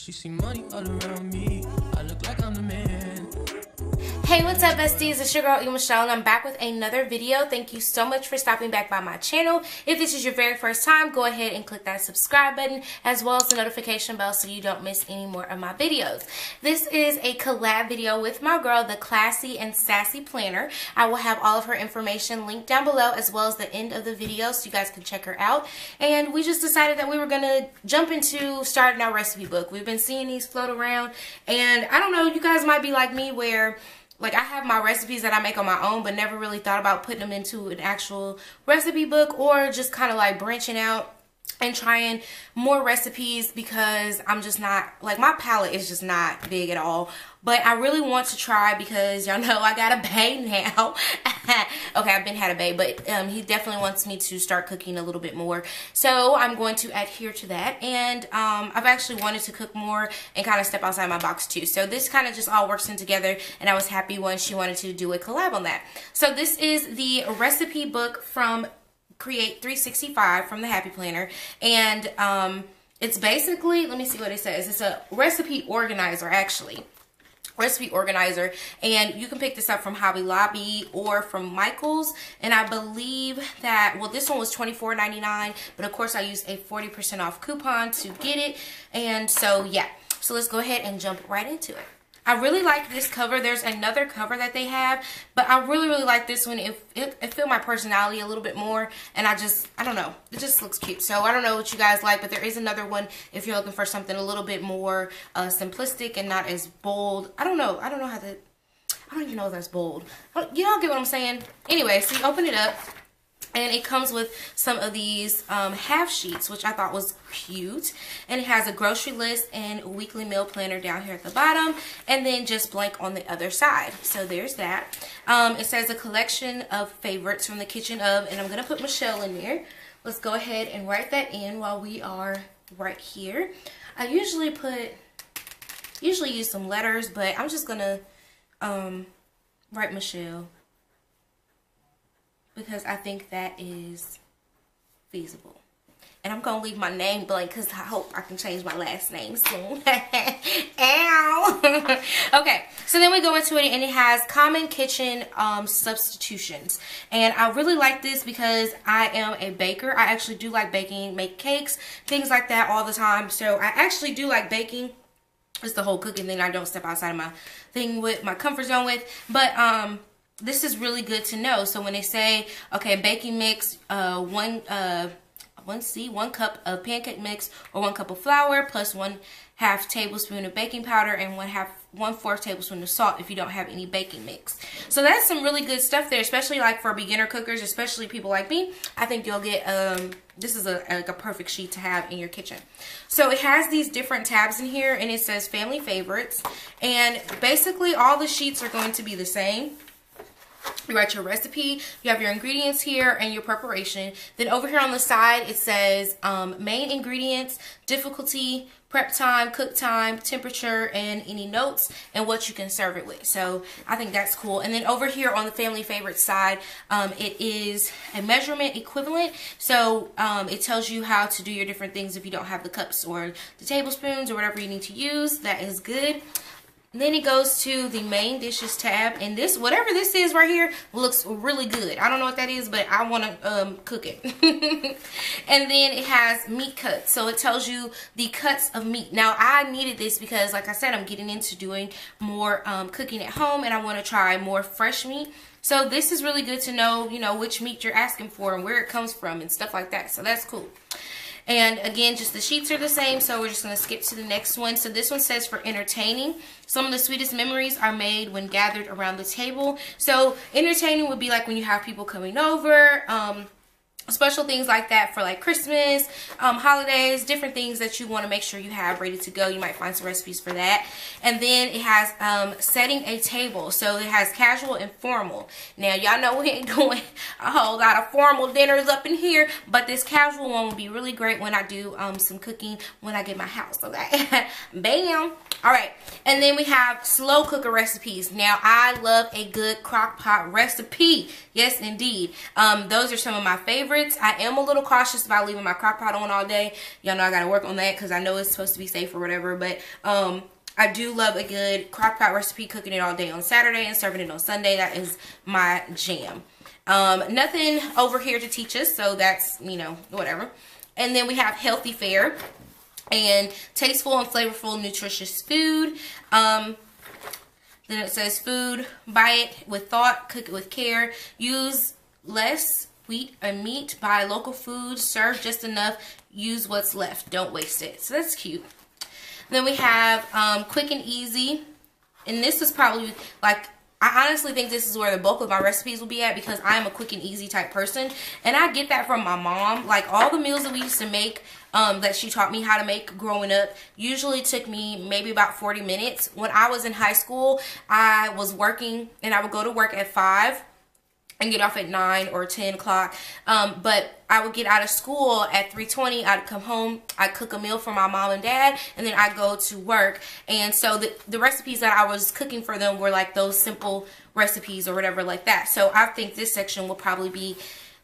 She see money all around me. I look like I'm the man. Hey, what's up, besties? It's your girl E.Michelle, and I'm back with another video. Thank you so much for stopping back by my channel. If this is your very first time, go ahead and click that subscribe button as well as the notification bell so you don't miss any more of my videos. This is a collab video with my girl, the Classy and Sassy Planner. I will have all of her information linked down below as well as the end of the video so you guys can check her out. And we just decided that we were going to jump into starting our recipe book. We've been seeing these float around, and I don't know, you guys might be like me where like I have my recipes that I make on my own but never really thought about putting them into an actual recipe book, or just kind of like branching out and trying more recipes because I'm just not, like, my palette is just not big at all. But I really want to try because y'all know I got a bae now. Okay, I've been had a bae, but he definitely wants me to start cooking a little bit more. So I'm going to adhere to that. And I've actually wanted to cook more and kind of step outside my box too. So this kind of just all works in together, and I was happy when she wanted to do a collab on that. So this is the recipe book from Create 365 from the Happy Planner, and it's basically, let me see what it says. It's a recipe organizer, actually. Recipe organizer, and you can pick this up from Hobby Lobby or from Michael's, and I believe that, well, this one was $24.99, but of course I used a 40% off coupon to get it. And so yeah, so let's go ahead and jump right into it. I really like this cover. There's another cover that they have, but I really like this one. It fit my personality a little bit more, and I don't know, it just looks cute. So I don't know what you guys like, but there is another one if you're looking for something a little bit more simplistic and not as bold. I don't even know if that's bold. You don't get what I'm saying. Anyway, so you open it up, and it comes with some of these half sheets, which I thought was cute. And it has a grocery list and weekly meal planner down here at the bottom, and then just blank on the other side. So there's that. It says a collection of favorites from the kitchen of, and I'm going to put Michelle in there. Let's go ahead and write that in while we are right here. I usually use some letters, but I'm just going to write Michelle, because I think that is feasible. And I'm going to leave my name blank because I hope I can change my last name soon. Ow! Okay, so then we go into it, and it has common kitchen substitutions. And I really like this because I am a baker. I actually do like baking, make cakes, things like that all the time. So I actually do like baking. It's the whole cooking thing I don't step outside of my thing with, my comfort zone with. But this is really good to know. So when they say, okay, baking mix, one cup of pancake mix or 1 cup of flour plus 1/2 tablespoon of baking powder and 1/4 tablespoon of salt if you don't have any baking mix. So that's some really good stuff there, especially like for beginner cookers, especially people like me. I think you'll get, this is like a perfect sheet to have in your kitchen. So it has these different tabs in here, and it says family favorites, and basically all the sheets are going to be the same. You write your recipe, you have your ingredients here, and your preparation. Then over here on the side, it says main ingredients, difficulty, prep time, cook time, temperature, and any notes, and what you can serve it with. So I think that's cool. And then over here on the family favorite side, it is a measurement equivalent. So it tells you how to do your different things if you don't have the cups or the tablespoons or whatever you need to use. That is good. Then it goes to the main dishes tab, and this, whatever this is right here, looks really good. I don't know what that is, but I want to cook it. And then it has meat cuts, so it tells you the cuts of meat. Now I needed this because, like I said, I'm getting into doing more cooking at home, and I want to try more fresh meat. So this is really good to know, you know, which meat you're asking for and where it comes from and stuff like that. So that's cool. And again, just the sheets are the same, so we're just going to skip to the next one. So this one says for entertaining. Some of the sweetest memories are made when gathered around the table. So entertaining would be like when you have people coming over, special things like that for like Christmas, holidays, different things that you want to make sure you have ready to go. You might find some recipes for that. And then it has setting a table. So it has casual and formal. Now y'all know we ain't doing a whole lot of formal dinners up in here, but this casual one will be really great when I do some cooking when I get my house. Okay. Bam. All right, and then we have slow cooker recipes. Now, I love a good crock pot recipe. Yes, indeed. Those are some of my favorites. I am a little cautious about leaving my crock pot on all day. Y'all know I got to work on that because I know it's supposed to be safe or whatever. But I do love a good crock pot recipe, cooking it all day on Saturday and serving it on Sunday. That is my jam. Nothing over here to teach us, so that's, you know, whatever. And then we have healthy fare and tasteful and flavorful nutritious food. Then it says food, buy it with thought, cook it with care, use less wheat and meat, buy local food, serve just enough, use what's left, don't waste it. So that's cute. Then we have quick and easy, and this is probably like, I honestly think this is where the bulk of my recipes will be at because I am a quick and easy type person. And I get that from my mom. Like all the meals that we used to make that she taught me how to make growing up usually took me maybe about 40 minutes. When I was in high school, I was working and I would go to work at 5 and get off at 9 or 10 o'clock. But I would get out of school at 3:20. I'd come home, I'd cook a meal for my mom and dad, and then I'd go to work. And so the recipes that I was cooking for them were like those simple recipes or whatever like that. So I think this section will probably be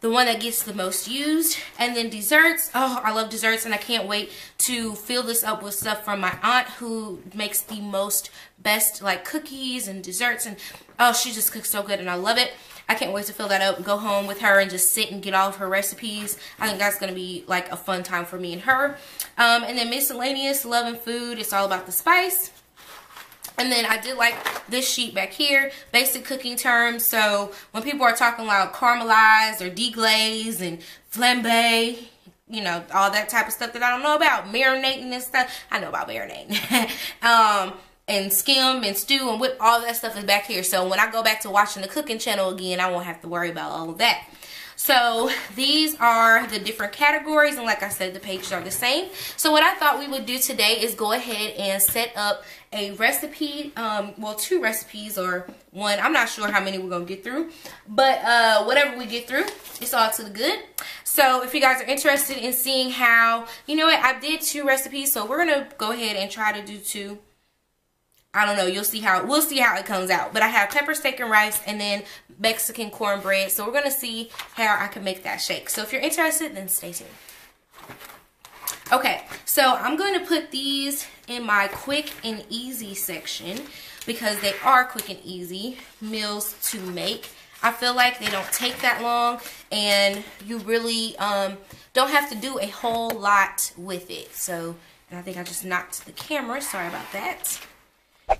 the one that gets the most used. And then desserts. Oh, I love desserts, and I can't wait to fill this up with stuff from my aunt who makes the best like cookies and desserts. And oh, she just cooks so good and I love it. I can't wait to fill that up, go home with her and just sit and get all of her recipes. I think that's going to be like a fun time for me and her. And then miscellaneous, love and food. It's all about the spice. And then I did like this sheet back here, basic cooking terms. So when people are talking about caramelized or deglaze and flambe, you know, all that type of stuff that I don't know about, marinating and stuff. I know about marinating. And skim and stew and whip, all that stuff is back here. So when I go back to watching the cooking channel again, I won't have to worry about all of that. So these are the different categories, and like I said, the pages are the same. So what I thought we would do today is go ahead and set up a recipe, well, 2 recipes or 1. I'm not sure how many we're gonna get through, but whatever we get through, it's all to the good. So if you guys are interested in seeing how, you know what, I did 2 recipes, so we're gonna go ahead and try to do 2. I don't know, we'll see how it comes out. But I have pepper steak and rice and then Mexican cornbread. So we're going to see how I can make that shake. So if you're interested, then stay tuned. Okay, so I'm going to put these in my quick and easy section because they are quick and easy meals to make. I feel like they don't take that long and you really don't have to do a whole lot with it. So, and I think I just knocked the camera. Sorry about that.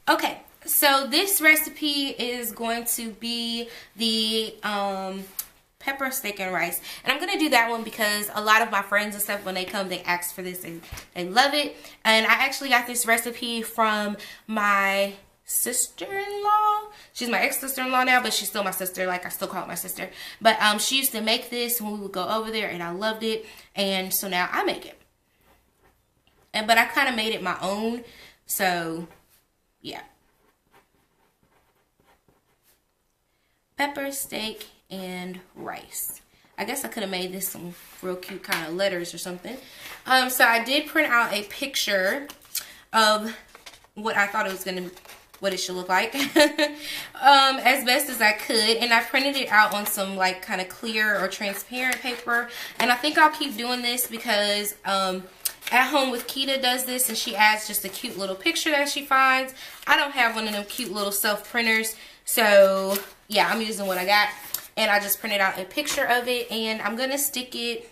Okay, so this recipe is going to be the pepper steak and rice, and I'm gonna do that one because a lot of my friends and stuff, when they come, they ask for this and they love it. And I actually got this recipe from my sister-in-law. She's my ex-sister-in-law now, but she's still my sister. Like, I still call her my sister. But she used to make this when we would go over there, and I loved it, and so now I make it. But I kind of made it my own, so yeah. Pepper, steak, and rice. I guess I could have made this some real cute kind of letters or something. So I did print out a picture of what I thought it was gonna, what it should look like, as best as I could, and I printed it out on some like kind of clear or transparent paper. And I think I'll keep doing this because At Home with Keita does this, and she adds just a cute little picture that she finds. I don't have one of them cute little self printers, so yeah, I'm using what I got, and I just printed out a picture of it, and I'm gonna stick it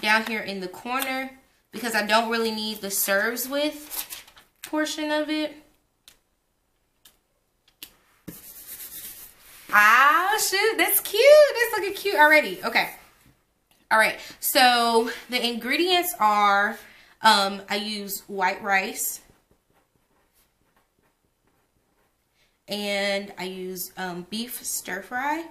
down here in the corner because I don't really need the serves with portion of it. Ah, shoot, that's cute. That's looking cute already. Okay. All right, so the ingredients are, I use white rice, and I use beef stir fry,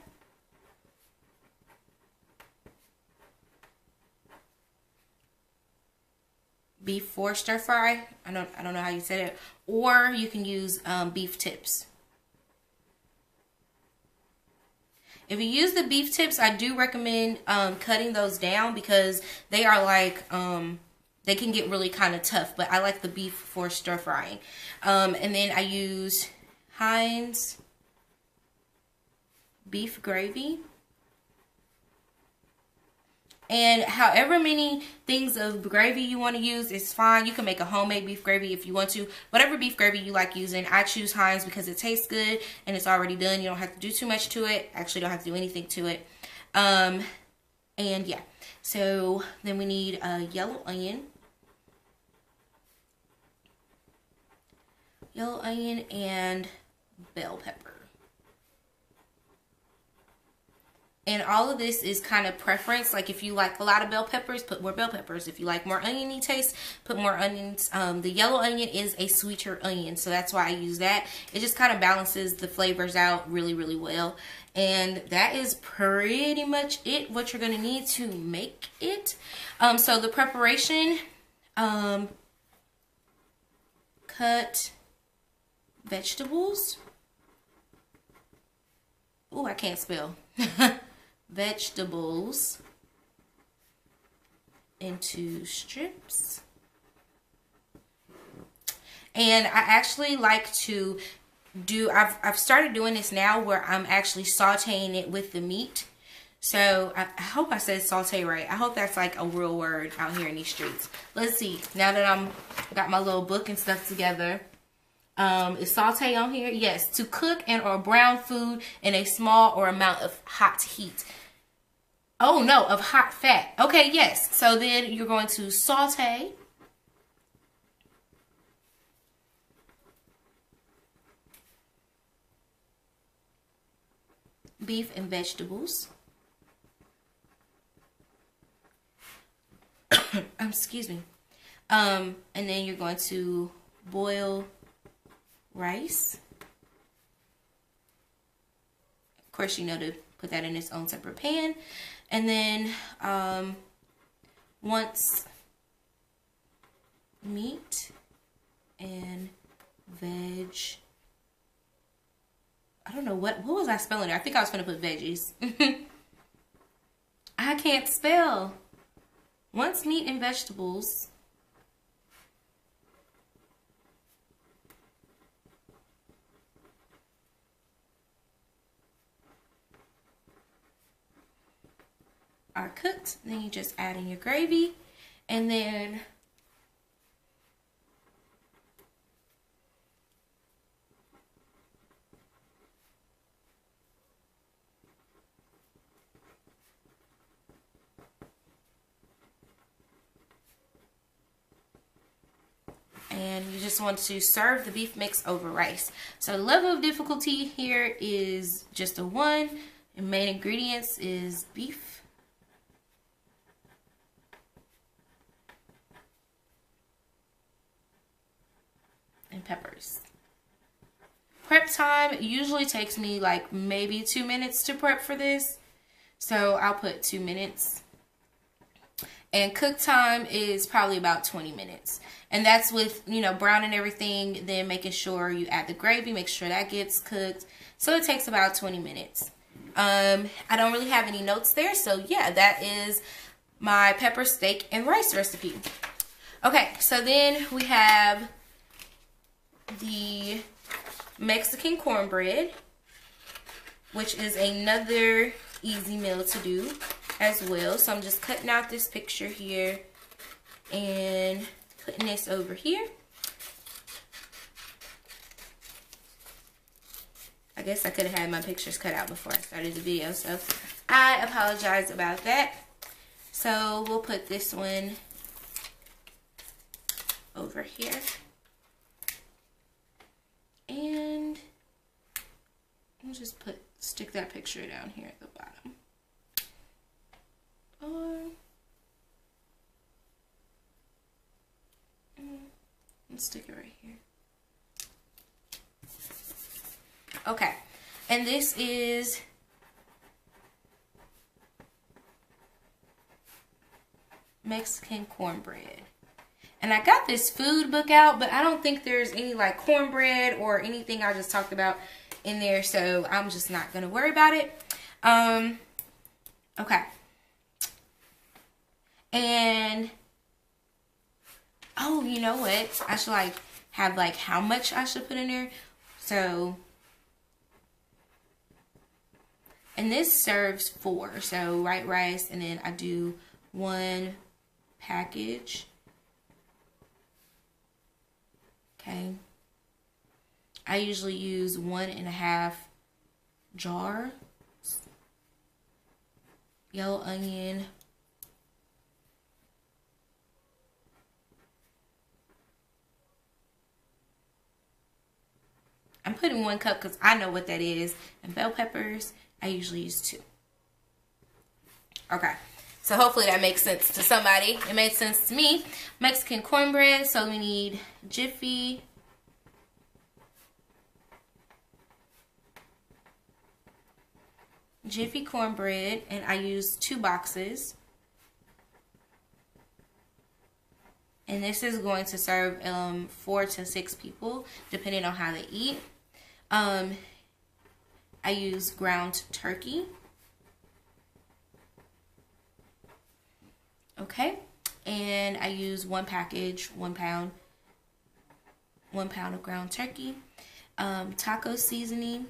beef for stir fry. I don't know how you said it, or you can use beef tips. If you use the beef tips, I do recommend cutting those down because they are like, they can get really kind of tough, but I like the beef for stir frying. And then I use Heinz beef gravy. And however many things of gravy you want to use is fine. You can make a homemade beef gravy if you want to. Whatever beef gravy you like using. I choose Heinz because it tastes good and it's already done. You don't have to do too much to it. Actually, don't have to do anything to it. And yeah. So then we need a yellow onion. Yellow onion and bell pepper. And all of this is kind of preference. Like if you like a lot of bell peppers, put more bell peppers. If you like more oniony taste, put more onions. The yellow onion is a sweeter onion, so that's why I use that. It just kind of balances the flavors out really, really well. And that is pretty much it, what you're going to need to make it. So the preparation, cut vegetables. Oh, I can't spell. Vegetables into strips. And I actually like to do, I've started doing this now where I'm actually sauteing it with the meat. So I hope I said saute right. I hope that's like a real word out here in these streets. Let's see. Now that I'm got my little book and stuff together. Is saute on here? Yes. To cook and or brown food in a small or amount of hot heat. Oh no, of hot fat. Okay, yes. So then you're going to saute. Beef and vegetables. Excuse me. And then you're going to boil rice. Of course, you know to put that in its own separate pan. And then once meat and veg, I don't know what was I spelling there? I think I was going to put veggies. I can't spell. Once meat and vegetables are cooked, then you just add in your gravy, and then you just want to serve the beef mix over rice. So the level of difficulty here is just a 1, and main ingredients is beef, and peppers. Prep time usually takes me like maybe 2 minutes to prep for this, so I'll put 2 minutes. And cook time is probably about 20 minutes. And that's with, you know, browning everything, then making sure you add the gravy, make sure that gets cooked. So it takes about 20 minutes. I don't really have any notes there, so yeah, that is my pepper, steak, and rice recipe. Okay, so then we have the Mexican cornbread, which is another easy meal to do as well. So I'm just cutting out this picture here and putting this over here. I guess I could have had my pictures cut out before I started the video, so I apologize about that. So we'll put this one over here. And we'll just stick that picture down here at the bottom. Let's stick it right here. Okay, and this is Mexican cornbread. And I got this food book out, but I don't think there's any like cornbread or anything I just talked about in there, so I'm just not gonna worry about it. Okay. And Oh, you know what? I should like have like how much I should put in there. So, and this serves 4. So white rice, and then I do 1 package. Okay. I usually use 1.5 jar. Yellow onion. I'm putting 1 cup because I know what that is. And bell peppers, I usually use 2. Okay. So hopefully that makes sense to somebody. It made sense to me. Mexican cornbread. So we need Jiffy. Jiffy cornbread. And I use 2 boxes. And this is going to serve 4 to 6 people, depending on how they eat. I use ground turkey. Okay. And I use 1 package, 1 pound. 1 pound of ground turkey. Taco seasoning.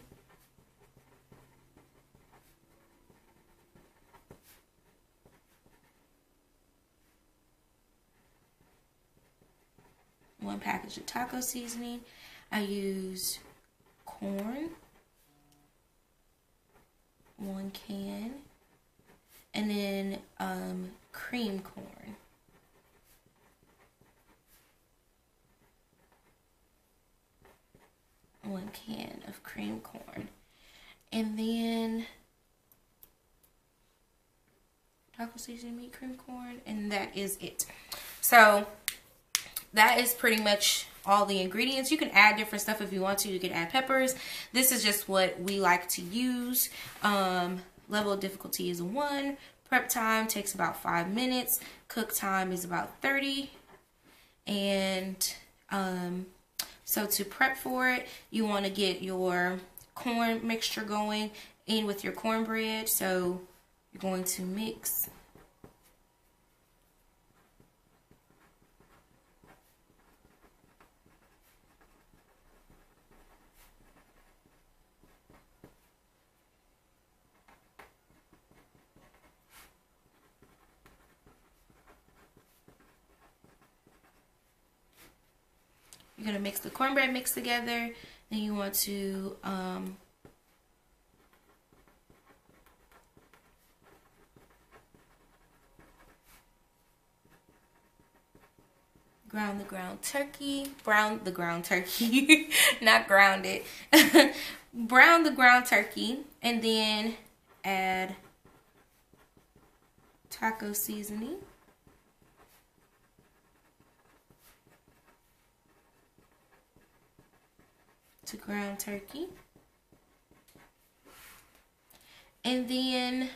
One package of taco seasoning. I use corn, 1 can, and then cream corn. One can of cream corn. And then taco seasoning, meat, cream corn, and that is it. So that is pretty much all the ingredients. You can add different stuff if you want to. You can add peppers. This is just what we like to use. Level of difficulty is 1. Prep time takes about 5 minutes. Cook time is about 30. And so to prep for it, you want to get your corn mixture going in with your cornbread. So you're going to mix You're going to mix the cornbread mix together. Then you want to brown the ground turkey. Brown the ground turkey. Not ground it. Brown the ground turkey. And then add taco seasoning. To ground turkey. And then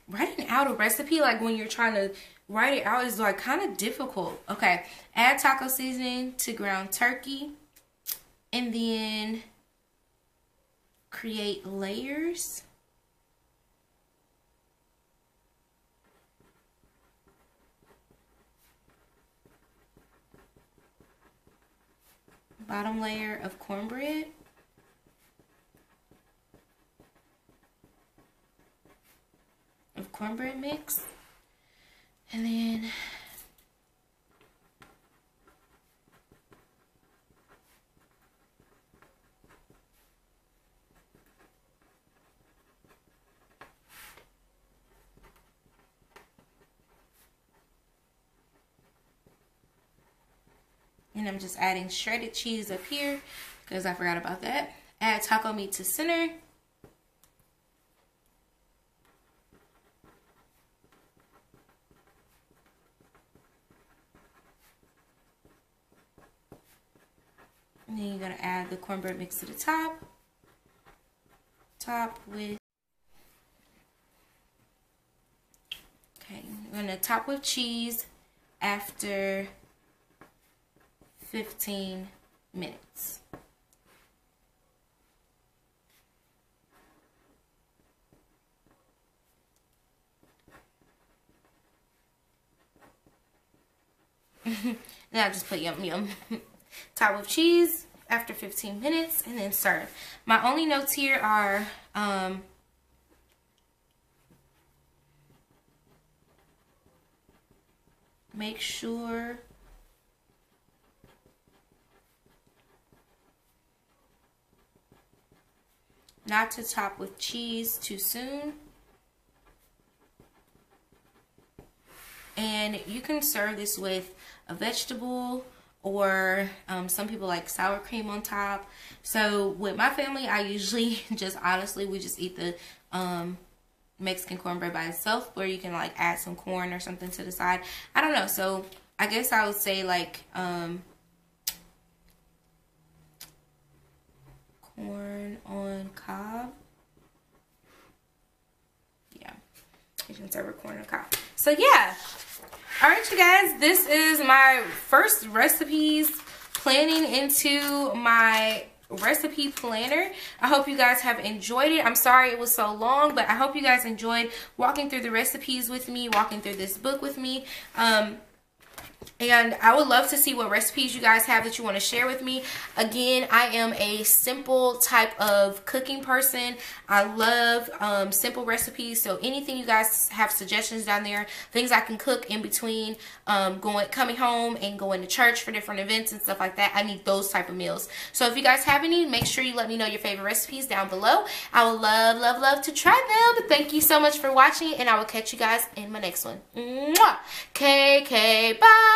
writing out a recipe, like when you're trying to write it out, is like kind of difficult. Okay, add taco seasoning to ground turkey, and then create layers. Bottom layer of cornbread. Of cornbread mix. And then I'm just adding shredded cheese up here because I forgot about that. Add taco meat to center. And then you're going to add the cornbread mix to the top. Top with, okay, we're going to top with cheese after 15 minutes. And I just put yum yum. Top with cheese after 15 minutes and then serve. My only notes here are make sure not to top with cheese too soon. And you can serve this with a vegetable, or some people like sour cream on top. So with my family, I usually just honestly, we just eat the Mexican cornbread by itself, where you can like add some corn or something to the side. I don't know. So I guess I would say like corn on cob. Yeah, you can serve with corn on cob. So yeah. Alright, you guys, this is my first recipes planning into my recipe planner. I hope you guys have enjoyed it. I'm sorry it was so long, but I hope you guys enjoyed walking through the recipes with me, walking through this book with me. And I would love to see what recipes you guys have that you want to share with me. Again, I am a simple type of cooking person. I love simple recipes. So anything you guys have suggestions down there, things I can cook in between coming home and going to church for different events and stuff like that. I need those type of meals. So if you guys have any, make sure you let me know your favorite recipes down below. I would love, love, love to try them. But thank you so much for watching, and I will catch you guys in my next one. Mwah! KK, bye!